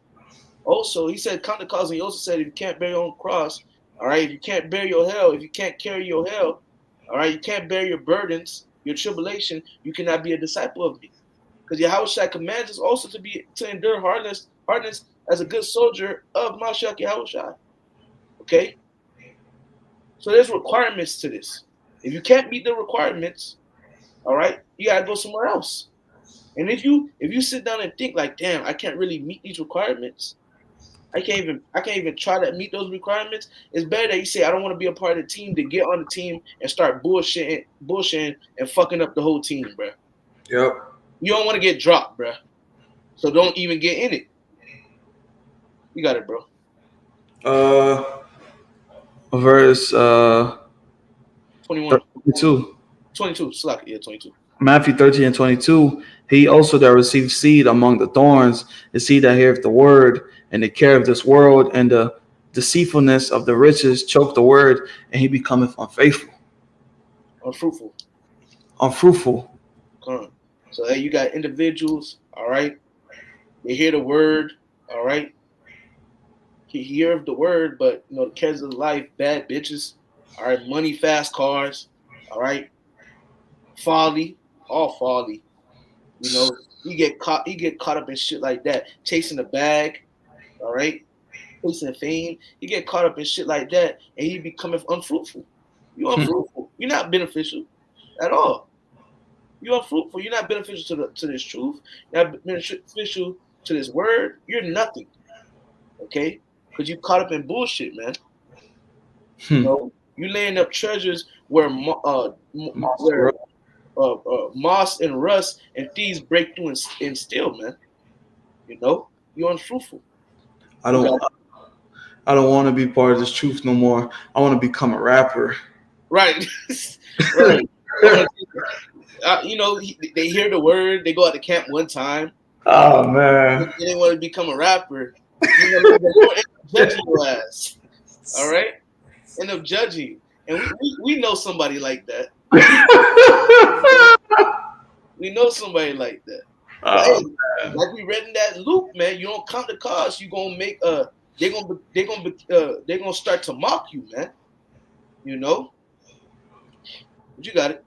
also, he said count the cost, and he also said if you can't bear your own cross, all right, if you can't bear your hell, if you can't carry your hell, all right, you can't bear your burdens, your tribulation, you cannot be a disciple of me. Because Yahushua commands us also to endure hardness as a good soldier of Mashiach Yahushua. Okay? So there's requirements to this. If you can't meet the requirements, all right, you gotta go somewhere else. And if you sit down and think like, damn, I can't really meet these requirements, I can't even try to meet those requirements. It's better that you say I don't want to be a part of the team to get on the team and start bullshitting and fucking up the whole team, bro. Yep. You don't want to get dropped, bro. So don't even get in it. You got it, bro. Verse 21. 22. 22. Slack. Yeah, 22. Matthew 13 and 22. He also that received seed among the thorns is he that heareth the word, and the care of this world and the deceitfulness of the riches choke the word, and he becometh unfaithful, Unfruitful. unfruitful. Come on. So hey, you got individuals, all right? They hear the word, all right? He hear the word, but the cares of life, bad bitches, all right, money, fast cars, all right, folly, all folly. He get caught up in shit like that, chasing the bag, all right, chasing fame. He get caught up in shit like that, and he becoming unfruitful. You unfruitful. You're not beneficial at all. You're unfruitful. You're not beneficial to this truth. You're not beneficial to this word. You're nothing. Okay, because you caught up in bullshit, man. You Hmm. know, You laying up treasures where Moss, where moss and rust and thieves break through and steal, man. You know, you're unfruitful. I You don't got I don't want to be part of this truth no more. I want to become a rapper. right, right. I want to, they hear the word. They go out to camp one time. Oh man. They want to become a rapper. You know, the Lord end up judging your ass. All right, end up judging, and we know somebody like that. We know somebody like that. But hey, Oh man. like we read in that Luke, man, you don't count the cost. You gonna make they're gonna start to mock you, man. You know, but you got it.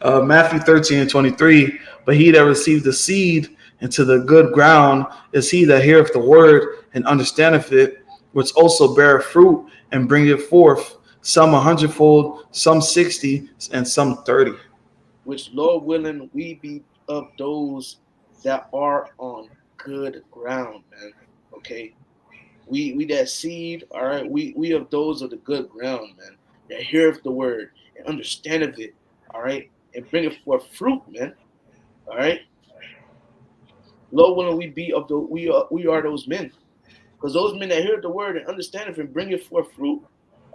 Matthew 13 and 23. But he that received the seed into the good ground is he that heareth the word and understandeth it, which also beareth fruit and bringeth forth some a hundredfold, some 60, and some 30. Which Lord willing, we be of those that are on good ground, man. Okay, we that seed, all right. We of those of the good ground, man. That heareth the word and understandeth it, all right, and bringeth forth fruit, man. All right. Lord willing, we be of the we are those men, because those men that hear the word and understand it and bring it forth fruit,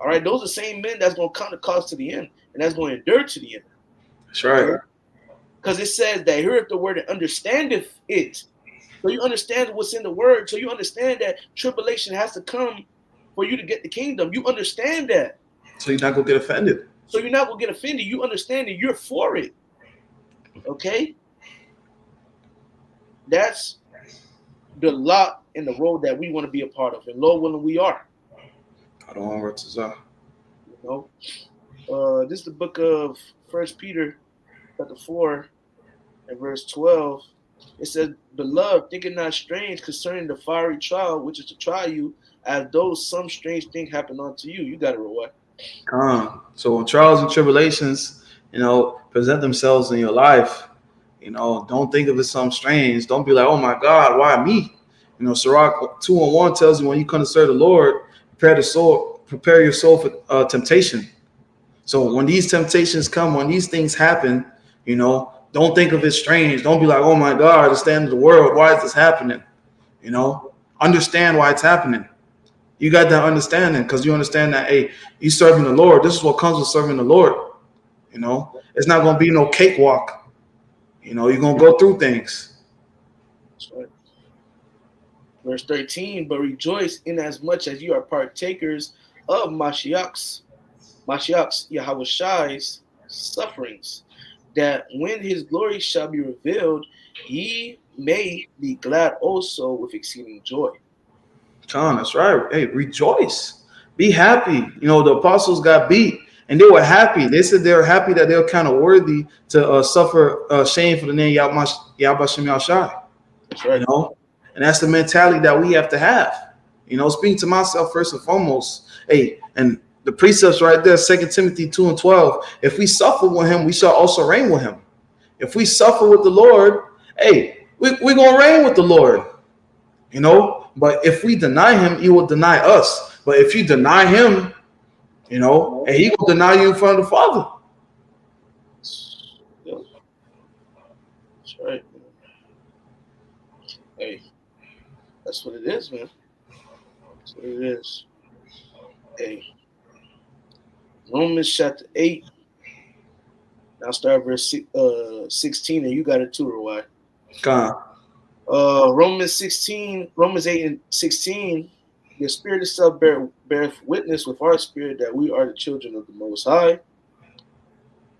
all right, those are the same men that's going to count the cost to the end and that's going to endure to the end. That's right. Okay, because it says that heareth the word and understandeth it. So you understand what's in the word. So you understand that tribulation has to come for you to get the kingdom. You understand that. So you're not going to get offended. So you're not going to get offended. You understand that you're for it. Okay, that's the lot in the road that we want to be a part of, and Lord willing, we are. I don't want to. You know, this is the book of First Peter, chapter 4, and verse 12. It says, "Beloved, think it not strange concerning the fiery trial which is to try you, as though some strange thing happened unto you." You got it, Roy. So when trials and tribulations, present themselves in your life, don't think of it something strange. Don't be like, oh my God, why me? Sirach 2:1 tells you when you come to serve the Lord, prepare your soul for temptation. So when these temptations come, when these things happen, don't think of it strange. Don't be like, oh my God, it's the end of the world. Why is this happening? Understand why it's happening. You got that understanding because you understand that, hey, you serving the Lord. This is what comes with serving the Lord. It's not going to be no cakewalk. You're going to go through things. That's right. Verse 13, "But rejoice inasmuch as you are partakers of Mashiach's Yahweh sufferings, that when his glory shall be revealed, ye may be glad also with exceeding joy." John, that's right. Hey, rejoice. Be happy. The apostles got beat and they were happy. They said they were happy that they were kind of worthy to suffer shame for the name Yahbashim Yahshai. That's right. And that's the mentality that we have to have. Speaking to myself first and foremost. Hey, and the precepts right there, 2 Timothy 2 and 12. If we suffer with him, we shall also reign with him. If we suffer with the Lord, hey, we're going to reign with the Lord. But if we deny him, he will deny us. But if you deny him, and he will deny you in front of the Father. Yeah. That's right, man. Hey, that's what it is, man. That's what it is. Hey, Romans chapter 8. Now start verse 16, and you got it too, Roy. God. Romans 8 and 16, the Spirit itself beareth witness with our spirit that we are the children of the Most High.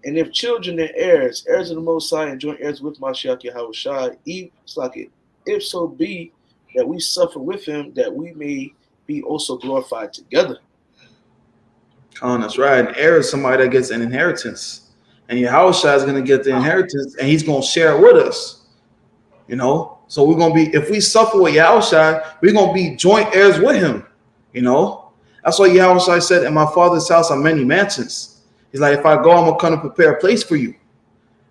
And if children, then heirs, heirs of the Most High, and joint heirs with Mashiach Yahweh Shai, if so be that we suffer with him, that we may be also glorified together. That's right. An heir is somebody that gets an inheritance. And Yahweh Shai is going to get the inheritance, and he's going to share it with us. So we're going to be, if we suffer with Yahushua, we're going to be joint heirs with him. That's why Yahushua said, in my Father's house are many mansions. He's like, if I go, I'm going to come to prepare a place for you.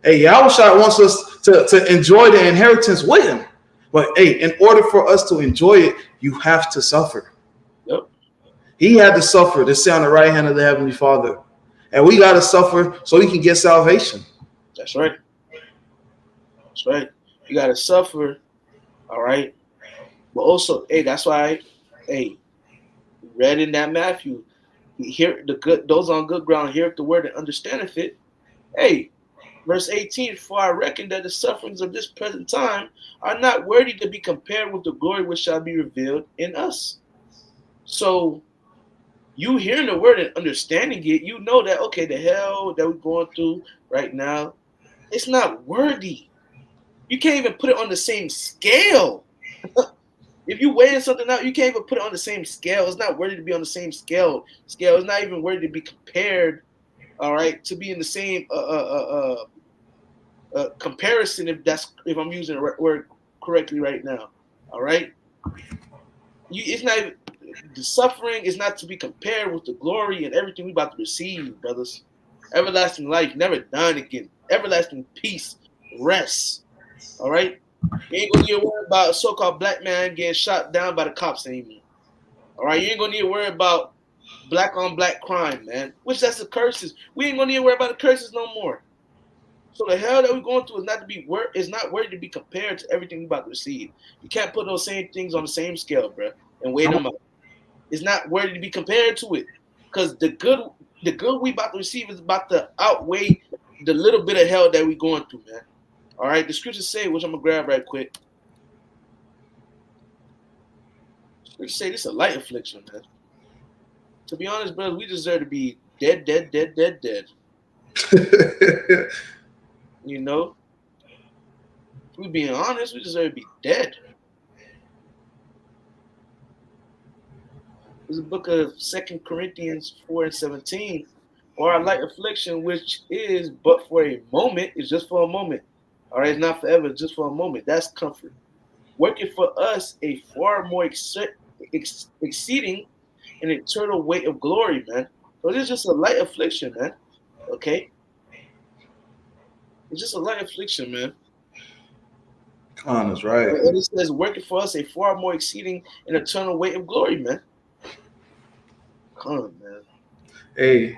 Hey, Yahushua wants us to enjoy the inheritance with him. But hey, in order for us to enjoy it, you have to suffer. Yep. He had to suffer to sit on the right hand of the Heavenly Father. And we got to suffer so we can get salvation. That's right. That's right. You gotta suffer, all right. But also, hey, that's why, hey, read in that Matthew, hear the good, those on good ground heareth the word and understandeth it. Hey, verse 18, for I reckon that the sufferings of this present time are not worthy to be compared with the glory which shall be revealed in us. So you hearing the word and understanding it, you know that okay, the hell that we're going through right now, it's not worthy. You can't even put it on the same scale. If you weighing something out, you can't even put it on the same scale. It's not worthy to be on the same scale. It's not even worthy to be compared. All right, to be in the same comparison. If I'm using the word correctly right now. All right, it's not even, the suffering is not to be compared with the glory and everything we about to receive, brothers. Everlasting life, never dying again. Everlasting peace, rest. All right. You ain't gonna need to worry about a so-called black man getting shot down by the cops anymore. All right, you ain't gonna need to worry about black on black crime, man. Which that's the curses. We ain't gonna need to worry about the curses no more. So the hell that we're going through is not worthy to be compared to everything we about to receive. You can't put those same things on the same scale, bro, and weigh them out. It's not worthy to be compared to it, because the good we about to receive is about to outweigh the little bit of hell that we going through, man. All right, the scriptures say, which I'm gonna grab right quick. Scriptures say this is a light affliction, man. To be honest, brothers, we deserve to be dead, dead, dead, dead, dead. You know, if we being honest, we deserve to be dead. There's a book of 2 Corinthians 4:17. Or our light affliction, which is but for a moment, is just for a moment. All right, it's not forever, it's just for a moment. That's comfort. Working for us a far more exceeding an eternal weight of glory, man. So this is just a light affliction, man. Okay? It's just a light affliction, man. Con is right. And it says, working for us a far more exceeding an eternal weight of glory, man. Come on, man. Hey,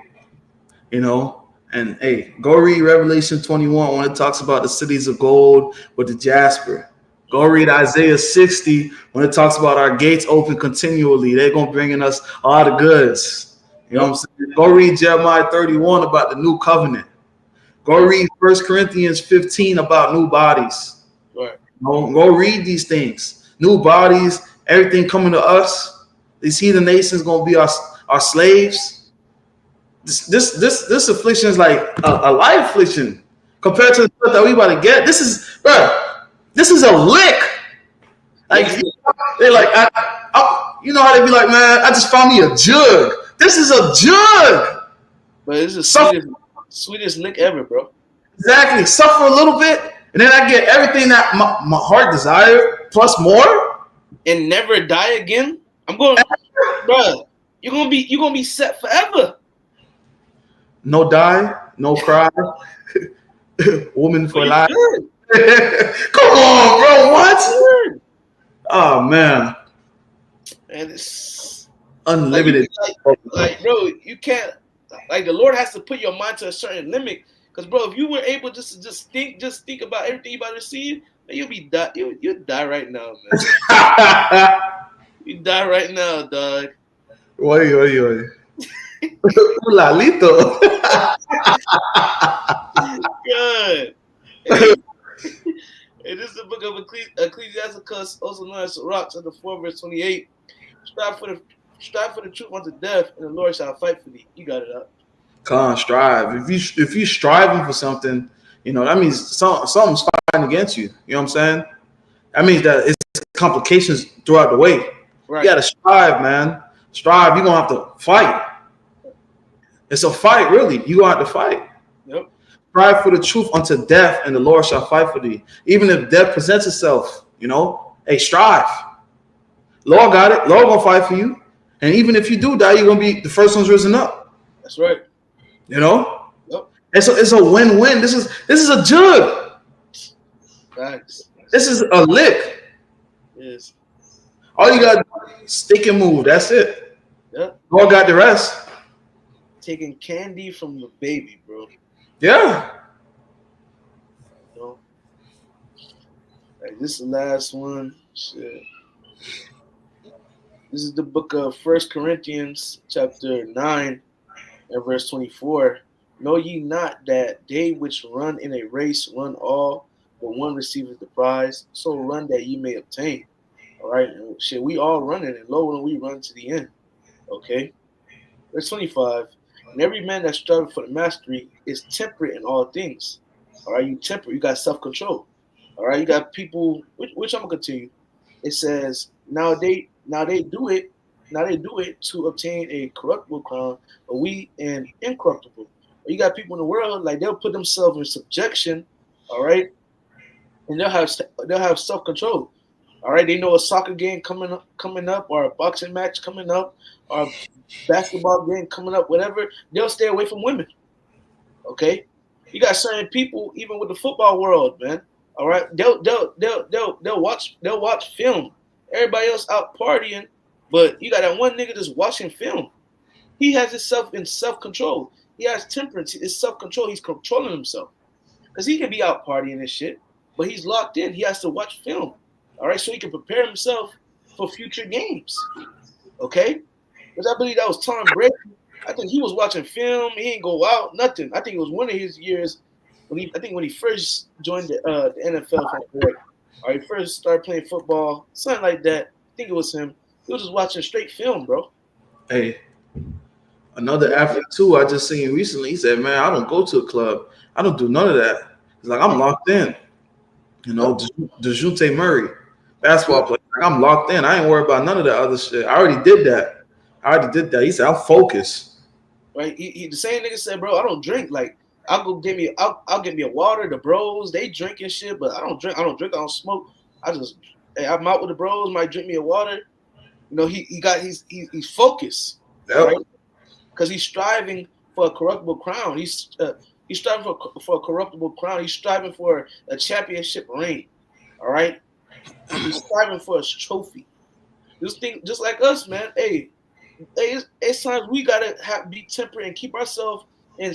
and hey, go read Revelation 21 when it talks about the cities of gold with the jasper. Go read Isaiah 60 when it talks about our gates open continually. They're going to bring in us all the goods. You know what I'm saying? Go read Jeremiah 31 about the new covenant. Go read 1 Corinthians 15 about new bodies. Right. Go read these things. New bodies, everything coming to us. These heathen nations going to be our slaves. This affliction is like a light affliction compared to the stuff that we about to get. This is a lick. Like they're like, you know how they be like, man, I just found me a jug. This is a jug. But it's the sweetest lick ever, bro. Exactly. Suffer a little bit, and then I get everything that my heart desired plus more, and never die again. I'm going, bro. You're gonna be set forever. No die, no cry. Woman for life. Come on, bro. What? Oh man. And it's unlimited. Like, bro, you can't. Like, the Lord has to put your mind to a certain limit. Because, bro, if you were able just to think about everything you about to receive, man, you'll die right now, man. You die right now, dog. Oye. Lalito. Good. And this is the book of Ecclesiasticus, also known as Sirach, chapter 4, verse 28. Strive for the truth unto death, and the Lord shall fight for thee. You got it up. Come on, strive. If you striving for something, that means something's fighting against you. You know what I'm saying? That means that it's complications throughout the way. Right. You gotta strive, man. Strive. You're gonna have to fight. It's a fight, really. You're gonna have to fight. Yep. Strive for the truth unto death, and the Lord shall fight for thee. Even if death presents itself, hey, strive. Lord got it. Lord gonna fight for you. And even if you do die, you're gonna be the first one's risen up. That's right. Yep. It's a win-win. This is a jug. Thanks. This is a lick. Yes. All you gotta do is stick and move. That's it. Yep. God got the rest. Taking candy from the baby, bro. Yeah. You know? Like, this is the last one. Shit. This is the book of First Corinthians, chapter 9, and verse 24. Know ye not that they which run in a race run all, but one receiveth the prize? So run that ye may obtain. All right? And shit, we all running, and lo, when we run to the end. Okay? Verse 25. And every man that striveth for the mastery is temperate in all things. All right? You temperate, you got self control. All right? You got people, which I'm going to continue. It says, now they do it to obtain a corruptible crown, but we an incorruptible. You got people in the world, like they'll put themselves in subjection, all right, and they'll have self control. All right, they know a soccer game coming up, or a boxing match coming up, or a basketball game coming up, whatever. They'll stay away from women. Okay, you got certain people, even with the football world, man. All right, they'll watch film. Everybody else out partying, but you got that one nigga just watching film. He has himself in self control. He has temperance. It's self control. He's controlling himself because he can be out partying and shit, but he's locked in. He has to watch film. All right, so he can prepare himself for future games. Okay, because I believe that was Tom Brady. I think he was watching film. He didn't go out, nothing. I think it was one of his years when he first joined the NFL. If I'm correct, or he first started playing football, something like that. I think it was him. He was just watching straight film, bro. Hey, another athlete too. I just seen recently. He said, "Man, I don't go to a club. I don't do none of that. It's like I'm locked in. You know, Yep. Dejounte Murray, basketball Yep. player. Like, I'm locked in. I ain't worried about none of that other shit. I already did that. I already did that. He said, I'm focused. Right? He the same nigga said, bro, I don't drink. Like I'll get me a water. The bros they drink and shit, but I don't drink. I don't drink. I don't smoke. I just hey, I'm out with the bros. Might drink me a water. You know, he's focused. All Yep. right, because he's striving for a corruptible crown. He's striving for a corruptible crown. He's striving for a championship ring. All right, he's striving for a trophy. This thing, just like us, man. Hey, it's times we gotta be temperate and keep ourselves and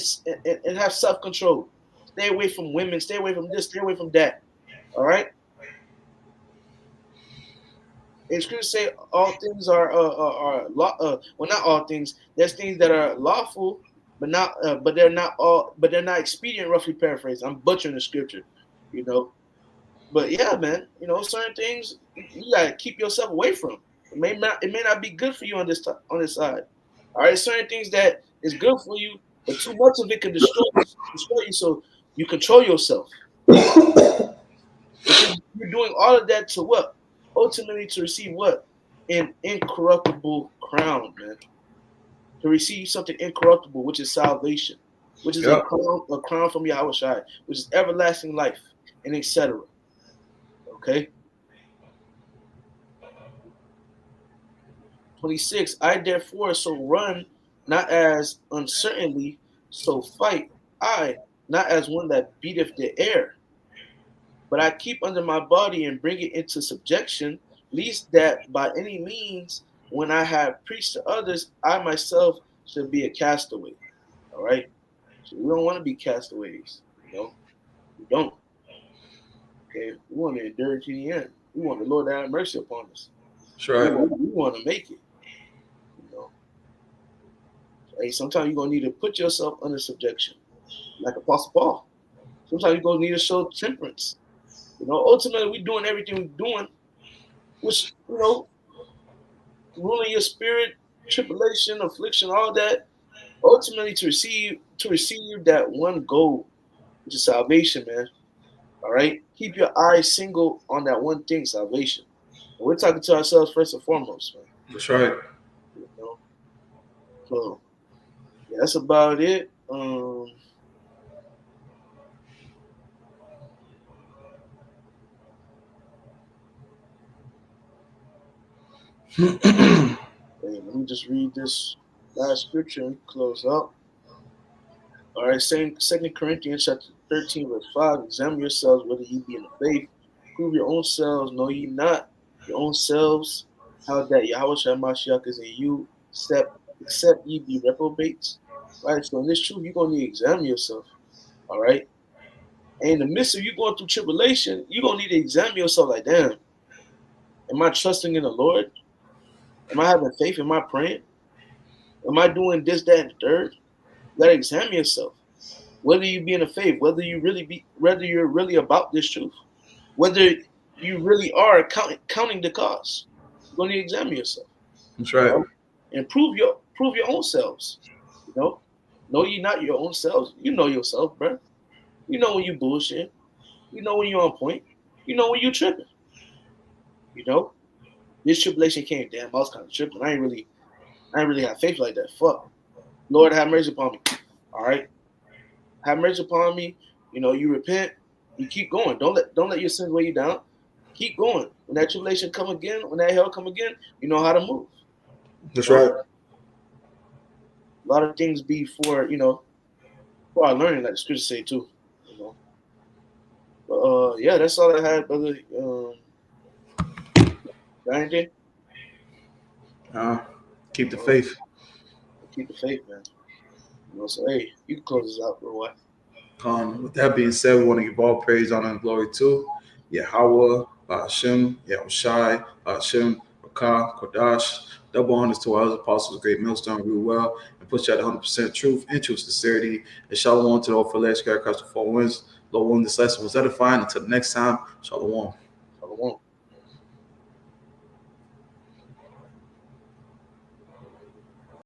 have self control. Stay away from women. Stay away from this. Stay away from that. All right. And scripture say all things well, not all things. There's things that are lawful, but they're not all, but they're not expedient. Roughly paraphrased. I'm butchering the scripture, you know. But yeah, man, you know, certain things you gotta keep yourself away from. It may not be good for you on this side. All right, certain things that is good for you, but too much of it can destroy you. So you control yourself. But you're doing all of that to what? Ultimately, to receive what? An incorruptible crown, man. To receive something incorruptible, which is salvation, which is Yep. a crown from Yahweh Shai, which is everlasting life, and etc. Okay. 26. I therefore so run, not as uncertainly, so fight I, not as one that beateth the air, but I keep under my body and bring it into subjection, lest that by any means, when I have preached to others, I myself should be a castaway. All right? So we don't want to be castaways, you know? We don't. Okay? We want to endure to the end. We want the Lord to have mercy upon us. That's We right. want, we want to make it, you know? Hey, sometimes you're gonna need to put yourself under subjection, like Apostle Paul. Sometimes you're gonna need to show temperance. You know, ultimately we're doing everything we're doing, which, you know, ruling your spirit, tribulation, affliction, all that, ultimately to receive that one goal, which is salvation, man. All right? Keep your eyes single on that one thing, salvation. And we're talking to ourselves first and foremost, man. That's right. You know? So yeah, that's about it. Hey, let me just read this last scripture and close up. All right, saying 2 Corinthians chapter 13, verse 5, examine yourselves whether ye be in the faith. Prove your own selves, know ye not your own selves, how that Yahweh Shai Mashiach is in you. except ye be reprobates. Right? So in this truth, you're gonna need to examine yourself. All right. And in the midst of you going through tribulation, you're gonna need to examine yourself like, damn, am I trusting in the Lord? Am I having faith? Am I praying? Am I doing this, that, and the third? You gotta examine yourself. Whether you be in the faith, whether you're really about this truth, whether you really are counting the cost. You're gonna need to examine yourself. That's You right. know? And prove your own selves. You know you not your own selves. You know yourself, bro. You know when you bullshit. You know when you're on point. You know when you tripping. You know this tribulation came. Damn, I was kind of tripping. I ain't really have faith like that. Fuck, Lord, have mercy upon me. All right, have mercy upon me. You repent. You keep going. Don't let your sins weigh you down. Keep going. When that tribulation come again, when that hell come again, you know how to move. You That's know, right. a lot of things be for our learning, like the scriptures say too. You know, but yeah, that's all I had, brother. Got anything? Uh, Keep the Uh, faith. keep the faith, man. So hey, you can close this out for a while. With that being said, we want to give all praise, honor, and glory to Yahweh, Hashem, Yahushai, Hashem, Rakah, Kodash. Double honors to our other apostles, great millstone, rule well, and push out 100% truth into sincerity. And shalom to the whole flesh, God, across the four winds. Lord, willing, this lesson was edifying. Until the next time, shalom.